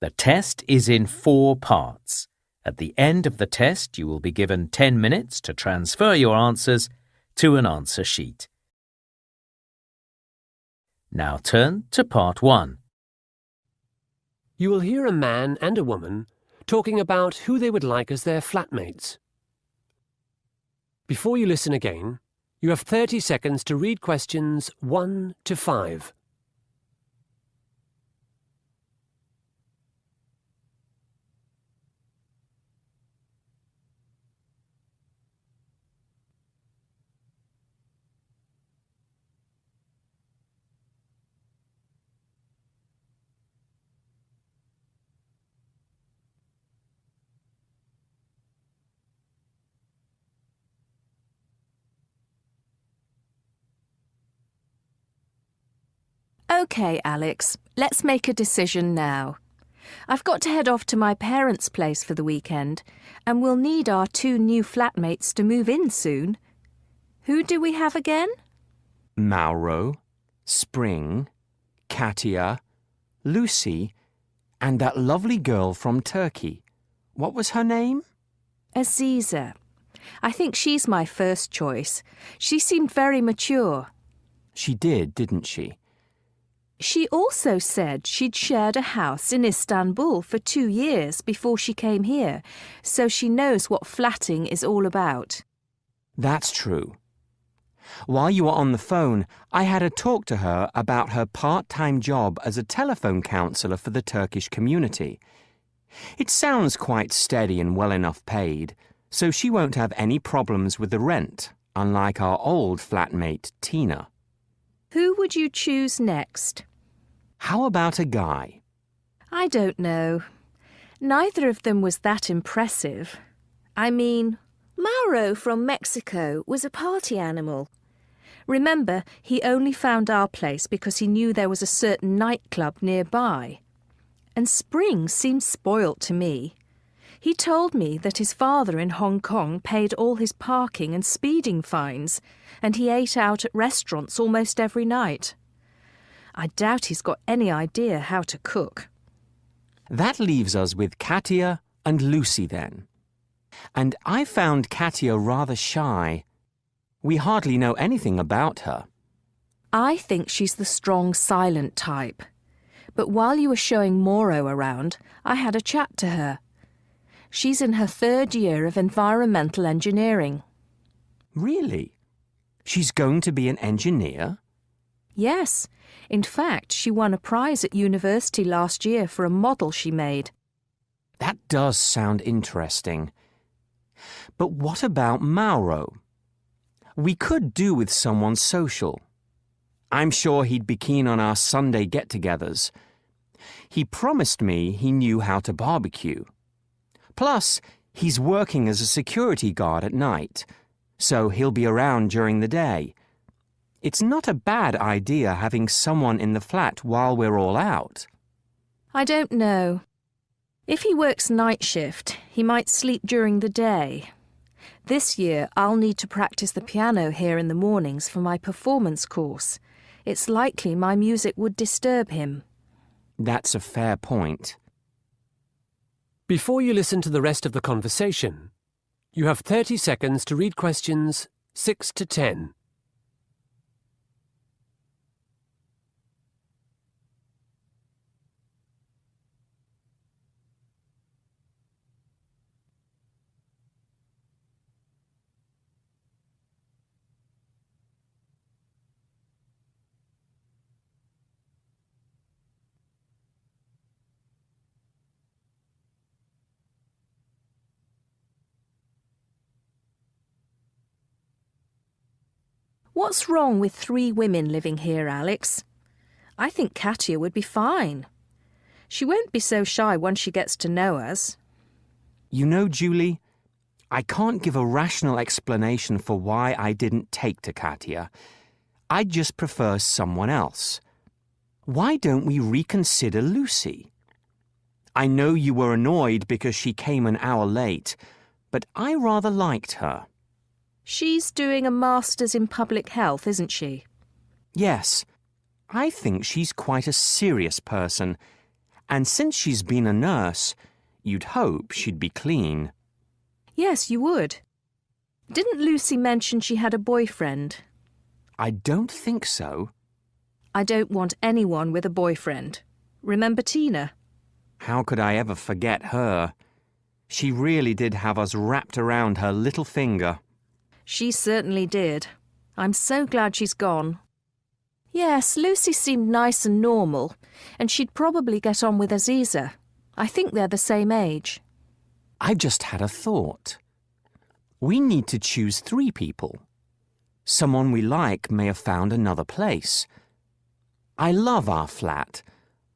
The test is in 4 parts. At the end of the test, you will be given 10 minutes to transfer your answers to an answer sheet. Now turn to part 1. You will hear a man and a woman talking about who they would like as their flatmates. Before you listen again, you have 30 seconds to read questions 1 to 5. OK, Alex, let's make a decision now. I've got to head off to my parents' place for the weekend, and we'll need our 2 new flatmates to move in soon. Who do we have again? Mauro, Spring, Katia, Lucy, and that lovely girl from Turkey. What was her name? Aziza. I think she's my first choice. She seemed very mature. She did, didn't she? She also said she'd shared a house in Istanbul for 2 years before she came here, so she knows what flatting is all about. That's true. While you were on the phone, I had a talk to her about her part-time job as a telephone counsellor for the Turkish community. It sounds quite steady and well enough paid, so she won't have any problems with the rent, unlike our old flatmate, Tina. Who would you choose next? How about a guy? I don't know. Neither of them was that impressive. I mean, Mauro from Mexico was a party animal. Remember, he only found our place because he knew there was a certain nightclub nearby. And Spring seemed spoilt to me. He told me that his father in Hong Kong paid all his parking and speeding fines, and he ate out at restaurants almost every night. I doubt he's got any idea how to cook. That leaves us with Katia and Lucy then. And I found Katia rather shy. We hardly know anything about her. I think she's the strong, silent type. But while you were showing Mauro around, I had a chat to her. She's in her 3rd year of environmental engineering. Really? She's going to be an engineer? Yes. In fact, she won a prize at university last year for a model she made. That does sound interesting. But what about Mauro? We could do with someone social. I'm sure he'd be keen on our Sunday get-togethers. He promised me he knew how to barbecue. Plus, he's working as a security guard at night, so he'll be around during the day. It's not a bad idea having someone in the flat while we're all out. I don't know. If he works night shift, he might sleep during the day. This year, I'll need to practice the piano here in the mornings for my performance course. It's likely my music would disturb him. That's a fair point. Before you listen to the rest of the conversation, you have 30 seconds to read questions 6 to 10. What's wrong with 3 women living here, Alex? I think Katia would be fine. She won't be so shy once she gets to know us. You know, Julie, I can't give a rational explanation for why I didn't take to Katia. I just prefer someone else. Why don't we reconsider Lucy? I know you were annoyed because she came an hour late, but I rather liked her. She's doing a master's in public health, isn't she? Yes, I think she's quite a serious person, And since she's been a nurse, you'd hope she'd be clean. Yes, you would. Didn't Lucy mention she had a boyfriend? I don't think so. I don't want anyone with a boyfriend. Remember Tina? How could I ever forget her? She really did have us wrapped around her little finger. She certainly did. I'm so glad she's gone. Yes, Lucy seemed nice and normal, and she'd probably get on with Aziza. I think they're the same age. I've just had a thought. We need to choose 3 people. Someone we like may have found another place. I love our flat,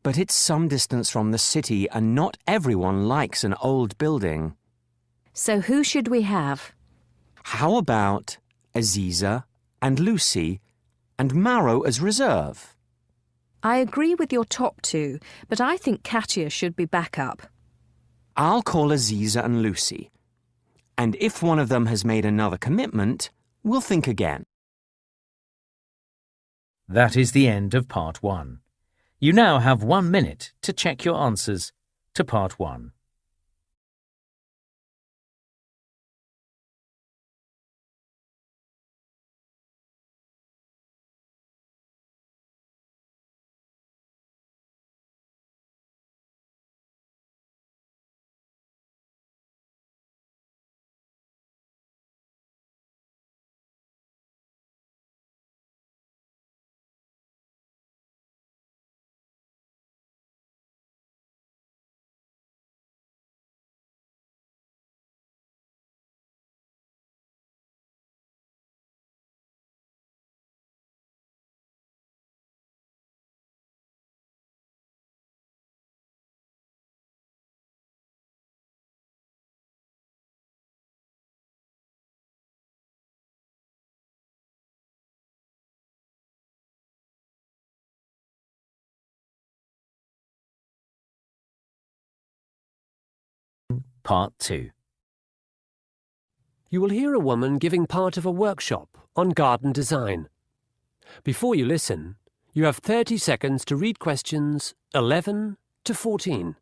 but it's some distance from the city and not everyone likes an old building. So who should we have? How about Aziza and Lucy and Mauro as reserve? I agree with your top 2, but I think Katia should be backup. I'll call Aziza and Lucy. And if one of them has made another commitment, we'll think again. That is the end of Part 1. You now have 1 minute to check your answers to Part 1. Part 2. You will hear a woman giving part of a workshop on garden design. Before you listen, you have 30 seconds to read questions 11 to 14.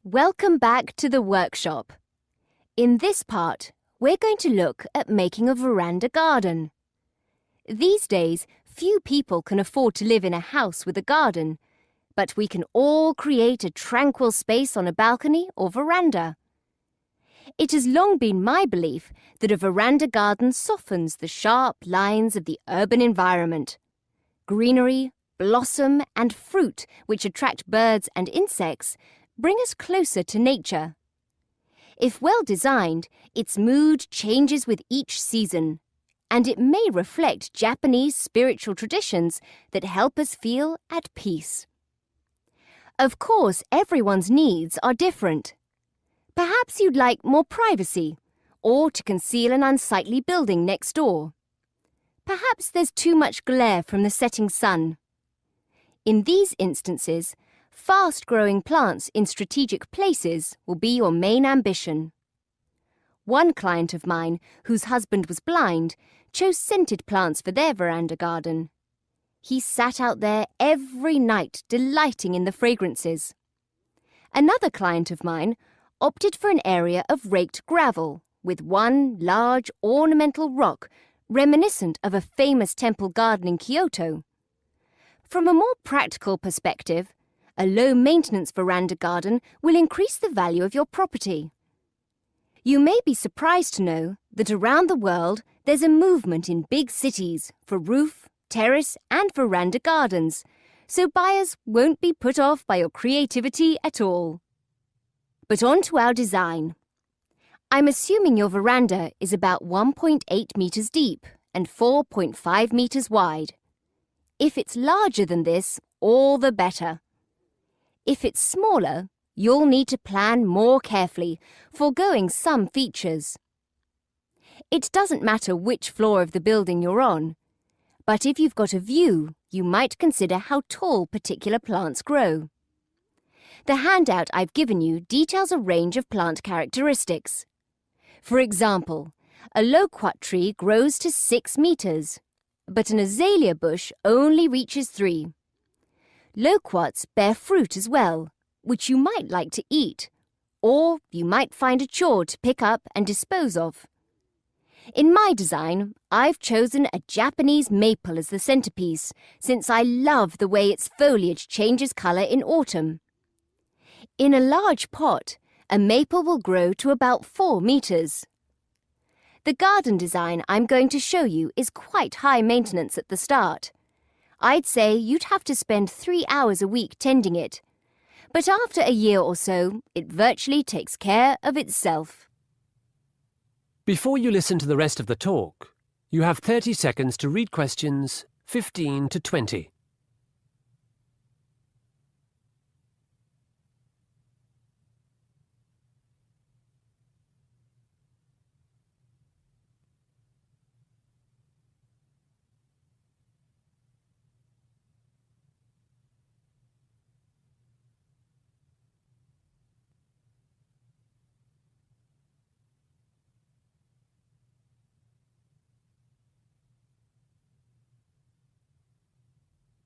Welcome back to the workshop. In this part, we're going to look at making a veranda garden. These days, few people can afford to live in a house with a garden, but we can all create a tranquil space on a balcony or veranda. It has long been my belief that a veranda garden softens the sharp lines of the urban environment. Greenery, blossom, and fruit, which attract birds and insects, bring us closer to nature. If well designed, its mood changes with each season, and it may reflect Japanese spiritual traditions that help us feel at peace. Of course, everyone's needs are different. Perhaps you'd like more privacy, or to conceal an unsightly building next door. Perhaps there's too much glare from the setting sun. In these instances, fast-growing plants in strategic places will be your main ambition. One client of mine, whose husband was blind, chose scented plants for their veranda garden. He sat out there every night, delighting in the fragrances. Another client of mine opted for an area of raked gravel, with one large ornamental rock reminiscent of a famous temple garden in Kyoto. From a more practical perspective, a low-maintenance veranda garden will increase the value of your property. You may be surprised to know that around the world there's a movement in big cities for roof, terrace and veranda gardens, so buyers won't be put off by your creativity at all. But on to our design. I'm assuming your veranda is about 1.8 metres deep and 4.5 metres wide. If it's larger than this, all the better. If it's smaller, you'll need to plan more carefully, foregoing some features. It doesn't matter which floor of the building you're on, but if you've got a view, you might consider how tall particular plants grow. The handout I've given you details a range of plant characteristics. For example, a loquat tree grows to 6 meters, but an azalea bush only reaches 3. Loquats bear fruit as well, which you might like to eat, or you might find a chore to pick up and dispose of. In my design, I've chosen a Japanese maple as the centerpiece, since I love the way its foliage changes color in autumn. In a large pot, a maple will grow to about 4 meters. The garden design I'm going to show you is quite high maintenance at the start. I'd say you'd have to spend 3 hours a week tending it. But after a year or so, it virtually takes care of itself. Before you listen to the rest of the talk, you have 30 seconds to read questions 15 to 20.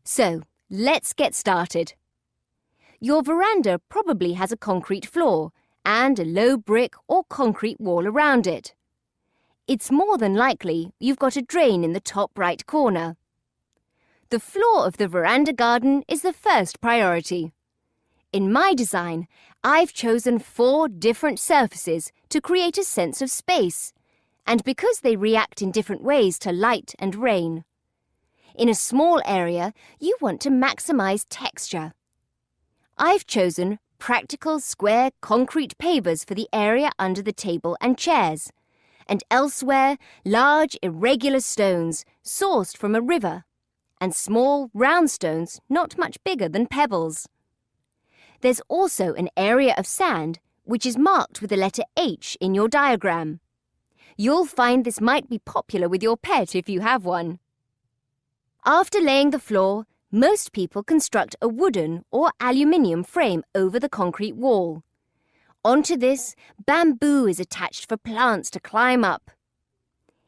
So, let's get started. Your veranda probably has a concrete floor and a low brick or concrete wall around it. It's more than likely you've got a drain in the top right corner. The floor of the veranda garden is the first priority. In my design, I've chosen 4 different surfaces to create a sense of space, and because they react in different ways to light and rain. In a small area, you want to maximize texture. I've chosen practical square concrete pavers for the area under the table and chairs, and elsewhere large irregular stones sourced from a river, and small round stones not much bigger than pebbles. There's also an area of sand which is marked with the letter H in your diagram. You'll find this might be popular with your pet if you have one. After laying the floor, most people construct a wooden or aluminium frame over the concrete wall. Onto this, bamboo is attached for plants to climb up.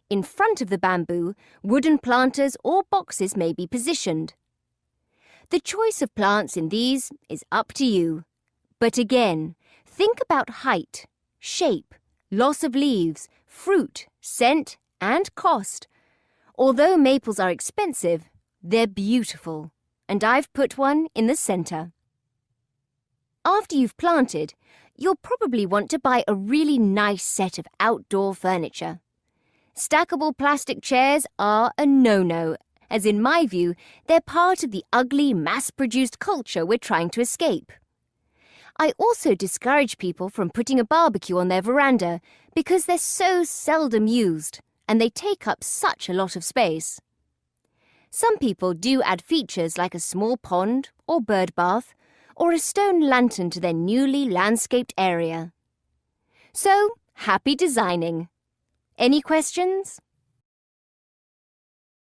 In front of the bamboo, wooden planters or boxes may be positioned. The choice of plants in these is up to you. But again, think about height, shape, loss of leaves, fruit, scent, and cost. Although maples are expensive, they're beautiful, and I've put one in the center. After you've planted, you'll probably want to buy a really nice set of outdoor furniture. Stackable plastic chairs are a no-no, as in my view, they're part of the ugly, mass-produced culture we're trying to escape. I also discourage people from putting a barbecue on their veranda because they're so seldom used, and they take up such a lot of space. Some people do add features like a small pond or bird bath or a stone lantern to their newly landscaped area. So, happy designing! Any questions?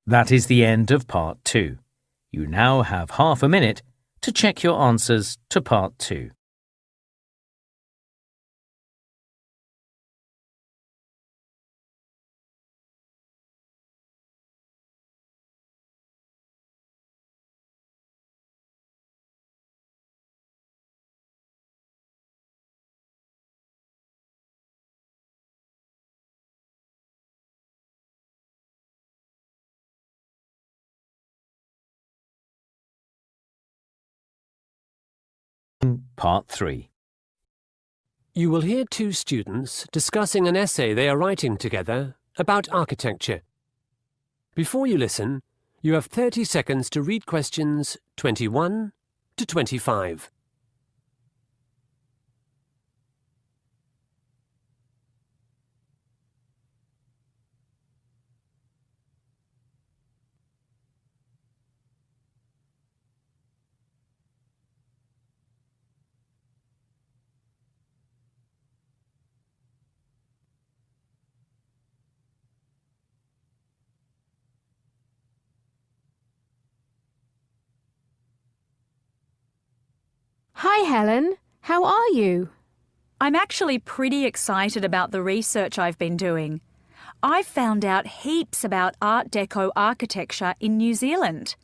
That is the end of part 2. You now have half a minute to check your answers to part 2. Part 3. You will hear 2 students discussing an essay they are writing together about architecture. Before you listen, you have 30 seconds to read questions 21 to 25. Hi, Helen. How are you? I'm actually pretty excited about the research I've been doing. I've found out heaps about Art Deco architecture in New Zealand.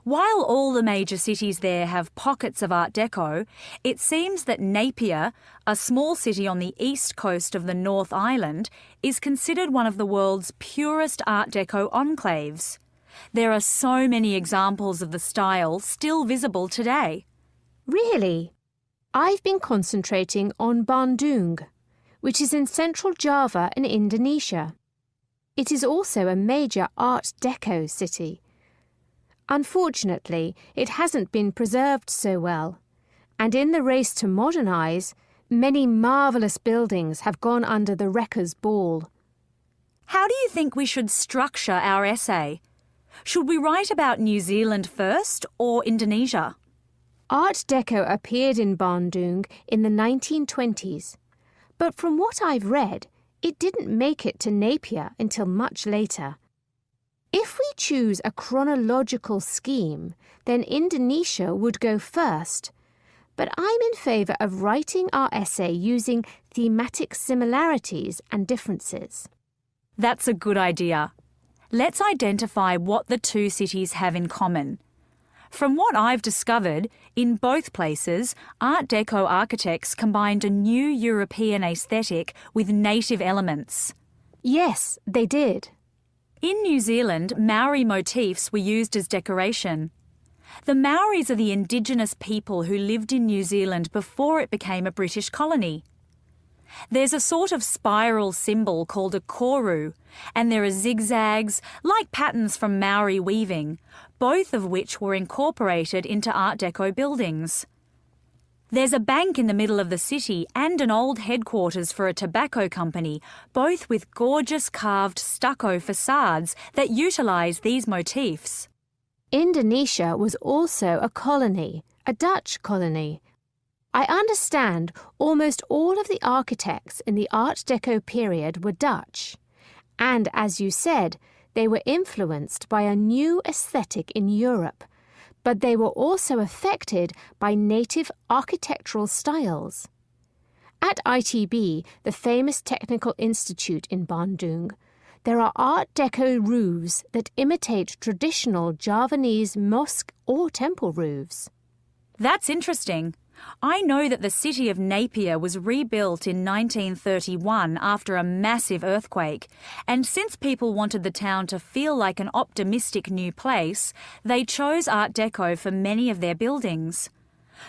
While all the major cities there have pockets of Art Deco, it seems that Napier, a small city on the east coast of the North Island, is considered one of the world's purest Art Deco enclaves. There are so many examples of the style still visible today. Really? I've been concentrating on Bandung, which is in central Java in Indonesia. It is also a major Art Deco city. Unfortunately, it hasn't been preserved so well, and in the race to modernise, many marvellous buildings have gone under the wrecker's ball. How do you think we should structure our essay? Should we write about New Zealand first or Indonesia? Art Deco appeared in Bandung in the 1920s, but from what I've read, it didn't make it to Napier until much later. If we choose a chronological scheme, then Indonesia would go first, but I'm in favour of writing our essay using thematic similarities and differences. That's a good idea. Let's identify what the two cities have in common. From what I've discovered, in both places, Art Deco architects combined a new European aesthetic with native elements. Yes, they did. In New Zealand, Maori motifs were used as decoration. The Maoris are the indigenous people who lived in New Zealand before it became a British colony. There's a sort of spiral symbol called a koru, and there are zigzags, like patterns from Maori weaving, both of which were incorporated into Art Deco buildings. There's a bank in the middle of the city and an old headquarters for a tobacco company, both with gorgeous carved stucco facades that utilise these motifs. Indonesia was also a colony, a Dutch colony. I understand almost all of the architects in the Art Deco period were Dutch, and as you said, they were influenced by a new aesthetic in Europe, but they were also affected by native architectural styles. At ITB, the famous technical institute in Bandung, there are Art Deco roofs that imitate traditional Javanese mosque or temple roofs. That's interesting. I know that the city of Napier was rebuilt in 1931 after a massive earthquake, and since people wanted the town to feel like an optimistic new place, they chose Art Deco for many of their buildings.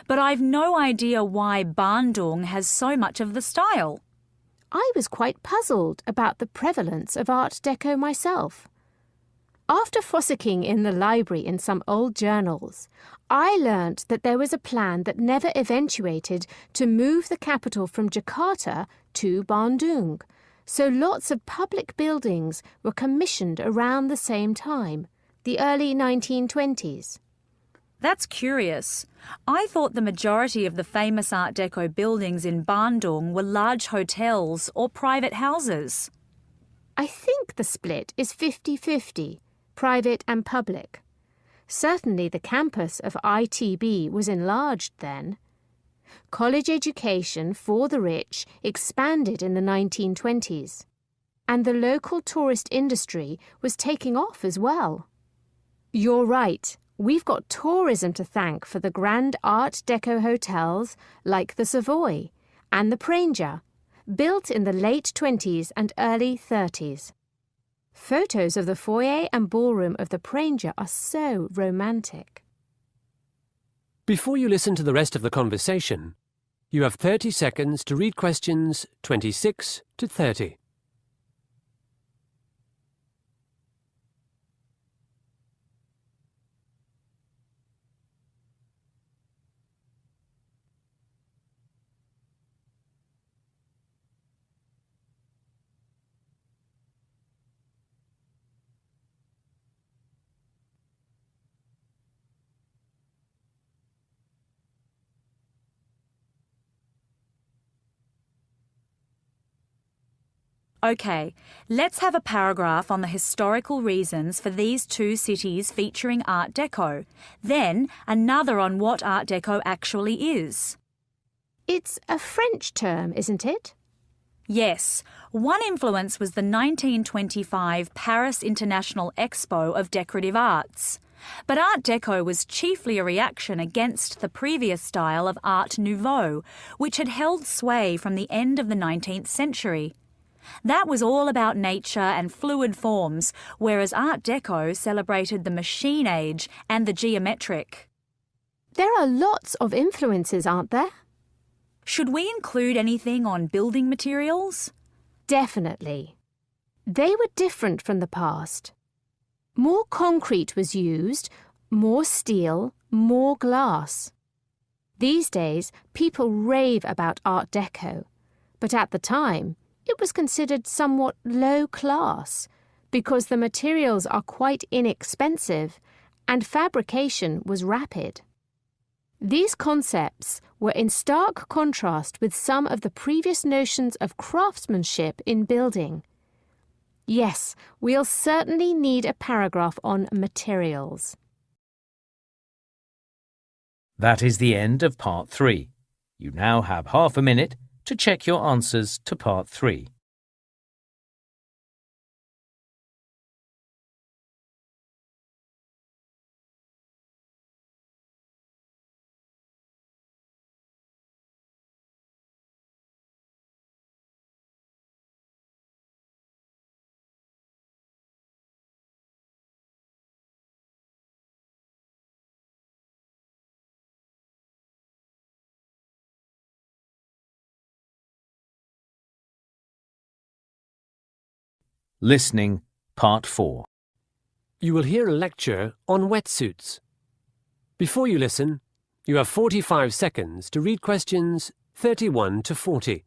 But I've no idea why Bandung has so much of the style. I was quite puzzled about the prevalence of Art Deco myself. After fossicking in the library in some old journals, I learnt that there was a plan that never eventuated to move the capital from Jakarta to Bandung, so lots of public buildings were commissioned around the same time, the early 1920s. That's curious. I thought the majority of the famous Art Deco buildings in Bandung were large hotels or private houses. I think the split is 50-50, private and public. Certainly the campus of ITB was enlarged then. College education for the rich expanded in the 1920s, and the local tourist industry was taking off as well. You're right, we've got tourism to thank for the grand Art Deco hotels like the Savoy and the Pranger, built in the late 20s and early 30s. Photos of the foyer and ballroom of the Pranger are so romantic. Before you listen to the rest of the conversation, you have 30 seconds to read questions 26 to 30. OK, let's have a paragraph on the historical reasons for these two cities featuring Art Deco, then another on what Art Deco actually is. It's a French term, isn't it? Yes, one influence was the 1925 Paris International Expo of Decorative Arts. But Art Deco was chiefly a reaction against the previous style of Art Nouveau, which had held sway from the end of the 19th century. That was all about nature and fluid forms, whereas Art Deco celebrated the machine age and the geometric. There are lots of influences, aren't there? Should we include anything on building materials? Definitely. They were different from the past. More concrete was used, more steel, more glass. These days, people rave about Art Deco, but at the time, it was considered somewhat low class because the materials are quite inexpensive and fabrication was rapid. These concepts were in stark contrast with some of the previous notions of craftsmanship in building. Yes, we'll certainly need a paragraph on materials. That is the end of Part 3. You now have half a minute to check your answers to Part 3. Listening, Part 4. You will hear a lecture on wetsuits. Before you listen, you have 45 seconds to read questions 31 to 40.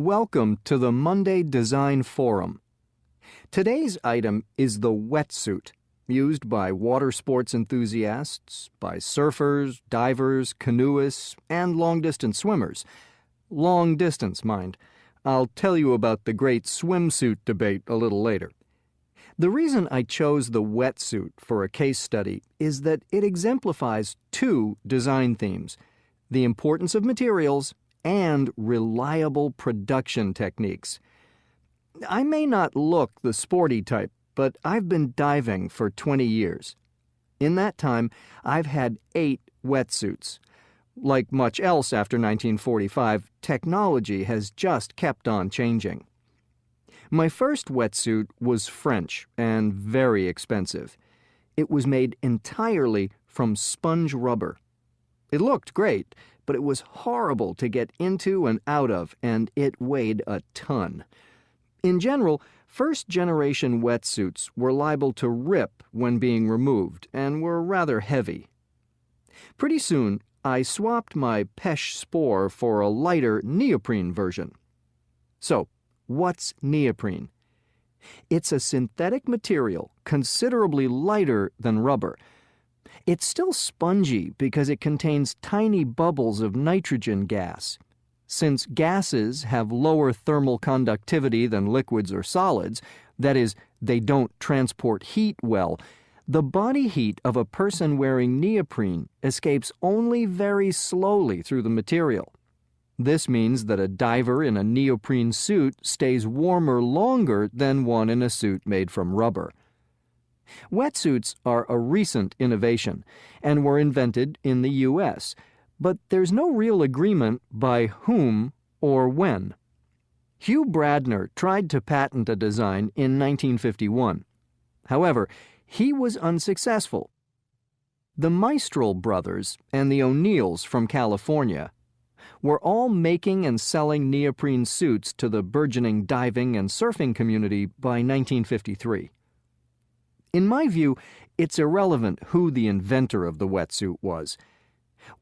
Welcome to the Monday Design Forum. Today's item is the wetsuit, used by water sports enthusiasts, by surfers, divers, canoeists, and long-distance swimmers. Long distance, mind. I'll tell you about the great swimsuit debate a little later. The reason I chose the wetsuit for a case study is that it exemplifies two design themes: the importance of materials and reliable production techniques. I may not look the sporty type, but I've been diving for 20 years. In that time, I've had 8 wetsuits. Like much else after 1945, technology has just kept on changing. My first wetsuit was French and very expensive. It was made entirely from sponge rubber. It looked great, but it was horrible to get into and out of, and it weighed a ton. In general, first-generation wetsuits were liable to rip when being removed and were rather heavy. Pretty soon, I swapped my Pesh Spore for a lighter neoprene version. So, what's neoprene? It's a synthetic material considerably lighter than rubber. It's still spongy because it contains tiny bubbles of nitrogen gas. Since gases have lower thermal conductivity than liquids or solids, that is, they don't transport heat well, the body heat of a person wearing neoprene escapes only very slowly through the material. This means that a diver in a neoprene suit stays warmer longer than one in a suit made from rubber. Wetsuits are a recent innovation and were invented in the U.S., but there's no real agreement by whom or when. Hugh Bradner tried to patent a design in 1951. However, he was unsuccessful. The Mistral brothers and the O'Neills from California were all making and selling neoprene suits to the burgeoning diving and surfing community by 1953. In my view, it's irrelevant who the inventor of the wetsuit was.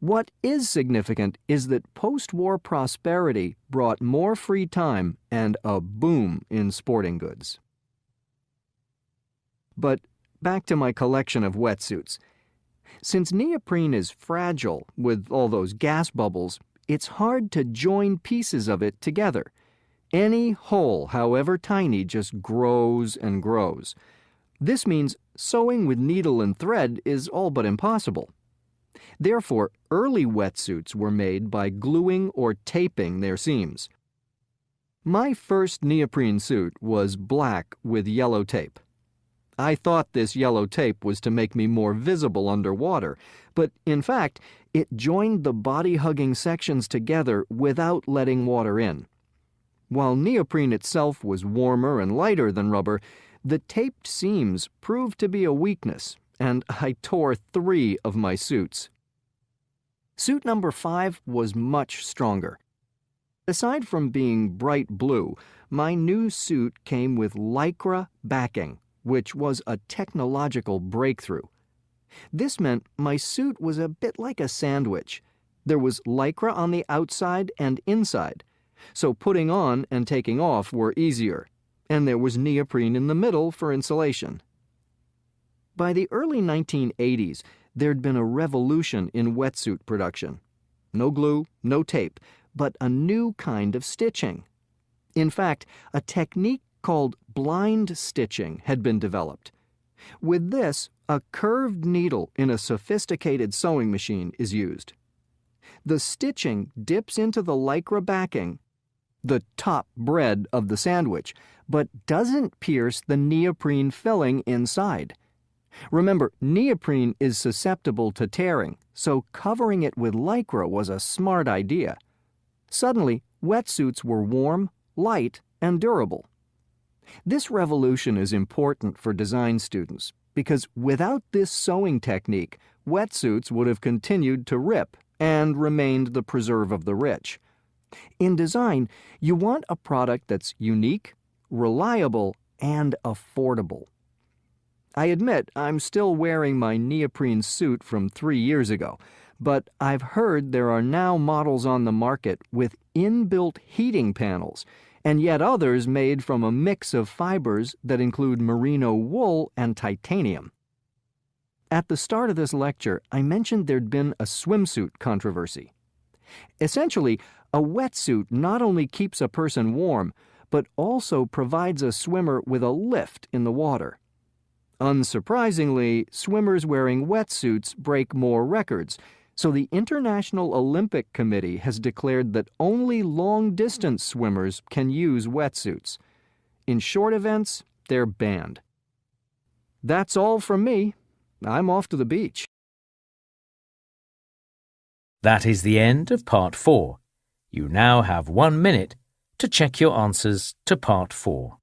What is significant is that post-war prosperity brought more free time and a boom in sporting goods. But back to my collection of wetsuits. Since neoprene is fragile with all those gas bubbles, it's hard to join pieces of it together. Any hole, however tiny, just grows and grows. This means sewing with needle and thread is all but impossible. Therefore, early wetsuits were made by gluing or taping their seams. My first neoprene suit was black with yellow tape. I thought this yellow tape was to make me more visible underwater, but in fact, it joined the body-hugging sections together without letting water in. While neoprene itself was warmer and lighter than rubber, the taped seams proved to be a weakness, and I tore 3 of my suits. Suit number 5 was much stronger. Aside from being bright blue, my new suit came with Lycra backing, which was a technological breakthrough. This meant my suit was a bit like a sandwich. There was Lycra on the outside and inside, so putting on and taking off were easier, and there was neoprene in the middle for insulation. By the early 1980s, there'd been a revolution in wetsuit production. No glue, no tape, but a new kind of stitching. In fact, a technique called blind stitching had been developed. With this, a curved needle in a sophisticated sewing machine is used. The stitching dips into the Lycra backing, the top bread of the sandwich, but doesn't pierce the neoprene filling inside. Remember, neoprene is susceptible to tearing, so covering it with Lycra was a smart idea. Suddenly, wetsuits were warm, light, and durable. This revolution is important for design students because without this sewing technique, wetsuits would have continued to rip and remained the preserve of the rich. In design, you want a product that's unique, reliable, and affordable. I admit I'm still wearing my neoprene suit from 3 years ago, but I've heard there are now models on the market with inbuilt heating panels, and yet others made from a mix of fibers that include merino wool and titanium. At the start of this lecture, I mentioned there'd been a swimsuit controversy. Essentially, a wetsuit not only keeps a person warm, but also provides a swimmer with a lift in the water. Unsurprisingly, swimmers wearing wetsuits break more records, so the International Olympic Committee has declared that only long-distance swimmers can use wetsuits. In short events, they're banned. That's all from me. I'm off to the beach. That is the end of Part 4. You now have 1 minute to check your answers to Part 4.